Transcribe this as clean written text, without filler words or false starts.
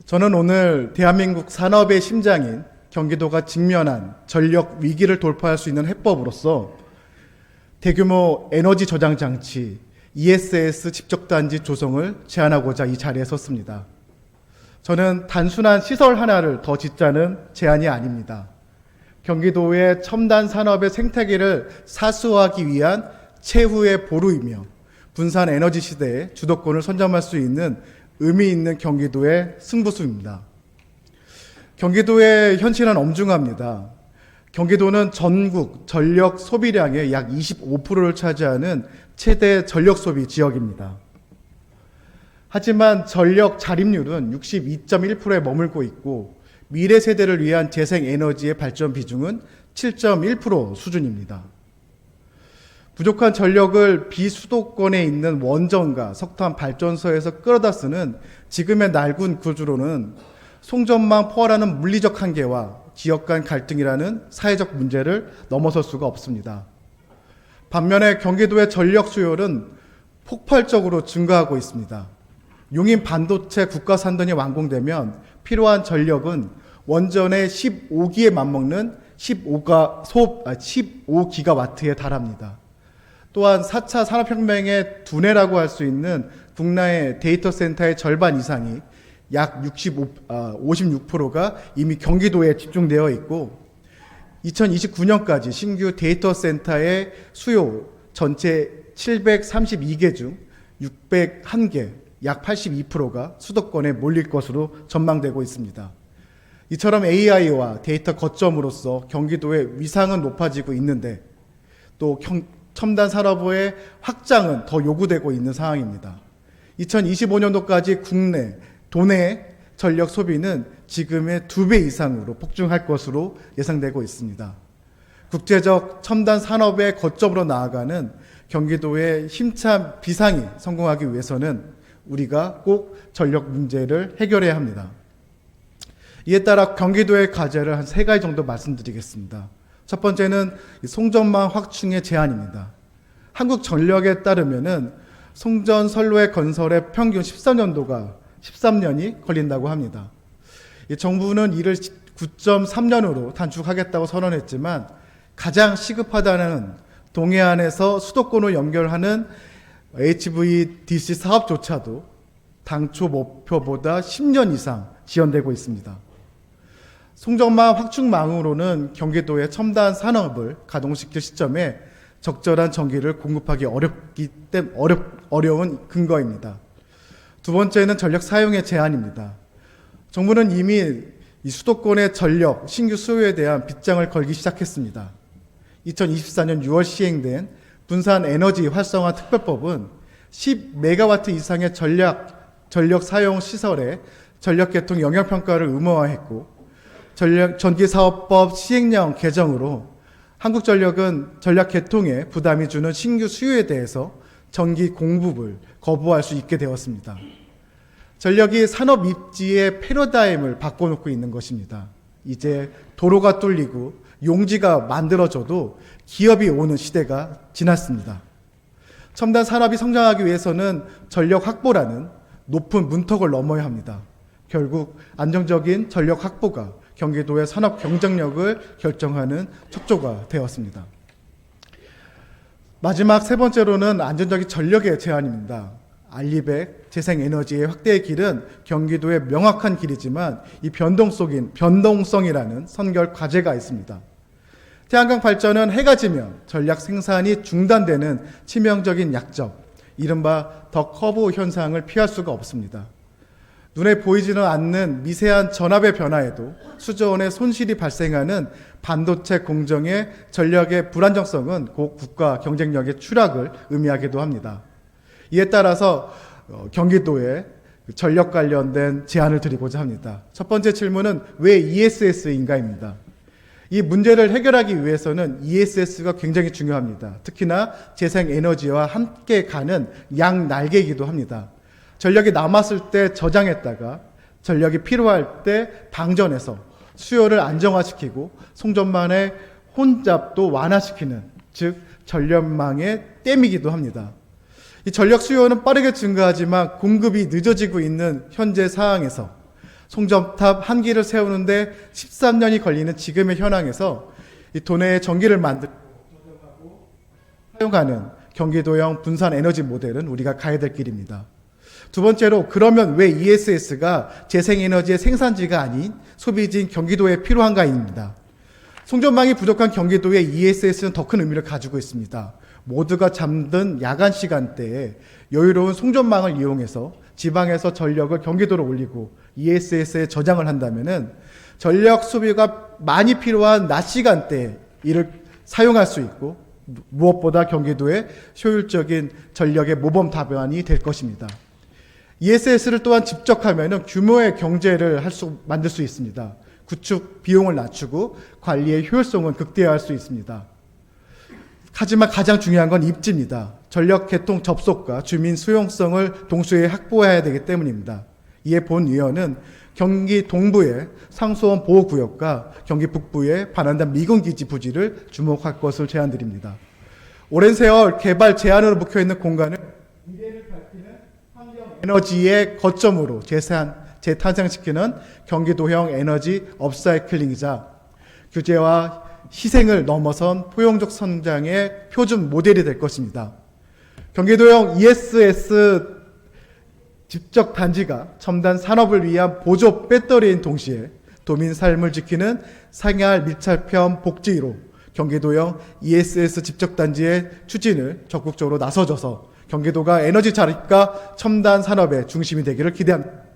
저는 오늘 대한민국 산업의 심장인 경기도가 직면한 전력 위기를 돌파할 수 있는 해법으로서 대규모 에너지 저장 장치 ESS 집적단지 조성을 제안하고자 이 자리에 섰습니다. 저는 단순한 시설 하나를 더 짓자는 제안이 아닙니다. 경기도의 첨단 산업의 생태계를 사수하기 위한 최후의 보루이며 분산 에너지 시대에 주도권을 선점할 수 있는 의미 있는 경기도의 승부수입니다. 경기도의 현실은 엄중합니다. 경기도는 전국 전력 소비량의 약 25%를 차지하는 최대 전력 소비 지역입니다. 하지만 전력 자립률은 62.1%에 머물고 있고 미래 세대를 위한 재생에너지의 발전 비중은 7.1% 수준입니다. 부족한 전력을 비수도권에 있는 원전과 석탄 발전소에서 끌어다 쓰는 지금의 낡은 구조로는 송전망 포괄하는 물리적 한계와 지역 간 갈등이라는 사회적 문제를 넘어설 수가 없습니다. 반면에 경기도의 전력 수요는 폭발적으로 증가하고 있습니다. 용인 반도체 국가산단이 완공되면 필요한 전력은 원전의 15기에 맞먹는 15기가와트에 달합니다. 또한 4차 산업혁명의 두뇌라고 할 수 있는 국내의 데이터 센터의 절반 이상이 약 56%가 이미 경기도에 집중되어 있고 2029년까지 신규 데이터 센터의 수요 전체 732개 중 601개, 약 82%가 수도권에 몰릴 것으로 전망되고 있습니다. 이처럼 AI와 데이터 거점으로서 경기도의 위상은 높아지고 있는데 또 첨단 산업의 확장은 더 요구되고 있는 상황입니다. 2025년도까지 국내 도내 전력 소비는 지금의 2배 이상으로 폭증할 것으로 예상되고 있습니다. 국제적 첨단 산업의 거점으로 나아가는 경기도의 힘찬 비상이 성공하기 위해서는 우리가 꼭 전력 문제를 해결해야 합니다. 이에 따라 경기도의 과제를 한 3가지 정도 말씀드리겠습니다. 첫 번째는 송전망 확충의 제한입니다. 한국전력에 따르면은 송전 선로의 건설에 평균 13년이 걸린다고 합니다. 정부는 이를 9.3년으로 단축하겠다고 선언했지만 가장 시급하다는 동해안에서 수도권을 연결하는 HVDC 사업조차도 당초 목표보다 10년 이상 지연되고 있습니다. 송전망 확충망으로는 경기도의 첨단 산업을 가동시킬 시점에 적절한 전기를 공급하기 어려운 근거입니다. 두 번째는 전력 사용의 제한입니다. 정부는 이미 이 수도권의 전력 신규 수요에 대한 빗장을 걸기 시작했습니다. 2024년 6월 시행된 분산 에너지 활성화 특별법은 10메가와트 이상의 전력 사용 시설의 전력 개통 영향평가를 의무화했고 전기사업법 시행령 개정으로 한국전력은 전력 개통에 부담이 주는 신규 수요에 대해서 전기 공급을 거부할 수 있게 되었습니다. 전력이 산업 입지의 패러다임을 바꿔놓고 있는 것입니다. 이제 도로가 뚫리고 용지가 만들어져도 기업이 오는 시대가 지났습니다. 첨단 산업이 성장하기 위해서는 전력 확보라는 높은 문턱을 넘어야 합니다. 결국 안정적인 전력 확보가 경기도의 산업 경쟁력을 결정하는 척조가 되었습니다. 마지막 3번째로는 안전적인 전력의 제한입니다. 알리백 재생에너지의 확대의 길은 경기도의 명확한 길이지만 이 변동성이라는 선결 과제가 있습니다. 태양광 발전은 해가 지면 전력 생산이 중단되는 치명적인 약점, 이른바 더 커브 현상을 피할 수가 없습니다. 눈에 보이지는 않는 미세한 전압의 변화에도 수조 원의 손실이 발생하는 반도체 공정의 전력의 불안정성은 곧 국가 경쟁력의 추락을 의미하기도 합니다. 이에 따라서 경기도에 전력 관련된 제안을 드리고자 합니다. 첫 번째 질문은 왜 ESS인가입니다. 이 문제를 해결하기 위해서는 ESS가 굉장히 중요합니다. 특히나 재생에너지와 함께 가는 양날개이기도 합니다. 전력이 남았을 때 저장했다가 전력이 필요할 때 방전해서 수요를 안정화시키고 송전망의 혼잡도 완화시키는, 즉 전력망의 댐이기도 합니다. 이 전력 수요는 빠르게 증가하지만 공급이 늦어지고 있는 현재 상황에서 송전탑 한 기를 세우는데 13년이 걸리는 지금의 현황에서 이 도내에 전기를 만들고 사용하는 경기도형 분산 에너지 모델은 우리가 가야 될 길입니다. 두 번째로, 그러면 왜 ESS가 재생에너지의 생산지가 아닌 소비지인 경기도에 필요한가입니다. 송전망이 부족한 경기도에 ESS는 더 큰 의미를 가지고 있습니다. 모두가 잠든 야간 시간대에 여유로운 송전망을 이용해서 지방에서 전력을 경기도로 올리고 ESS에 저장을 한다면은 전력 소비가 많이 필요한 낮 시간대에 이를 사용할 수 있고, 무엇보다 경기도의 효율적인 전력의 모범 답안이 될 것입니다. ESS를 또한 직접 하면은 규모의 경제를 만들 수 있습니다. 구축 비용을 낮추고 관리의 효율성은 극대화할 수 있습니다. 하지만 가장 중요한 건 입지입니다. 전력 개통 접속과 주민 수용성을 동시에 확보해야 되기 때문입니다. 이에 본 의원은 경기 동부의 상수원 보호구역과 경기 북부의 반환단 미군기지 부지를 주목할 것을 제안드립니다. 오랜 세월 개발 제한으로 묵혀있는 공간을 미래를 밝히는 환경 에너지의 거점으로 재탄생시키는 경기도형 에너지 업사이클링이자 규제와 희생을 넘어선 포용적 성장의 표준 모델이 될 것입니다. 경기도형 ESS 집적 단지가 첨단 산업을 위한 보조 배터리인 동시에 도민 삶을 지키는 생활 밀착형 복지로 경기도형 ESS 집적 단지의 추진을 적극적으로 나서줘서 경기도가 에너지 자립과 첨단 산업의 중심이 되기를 기대합니다.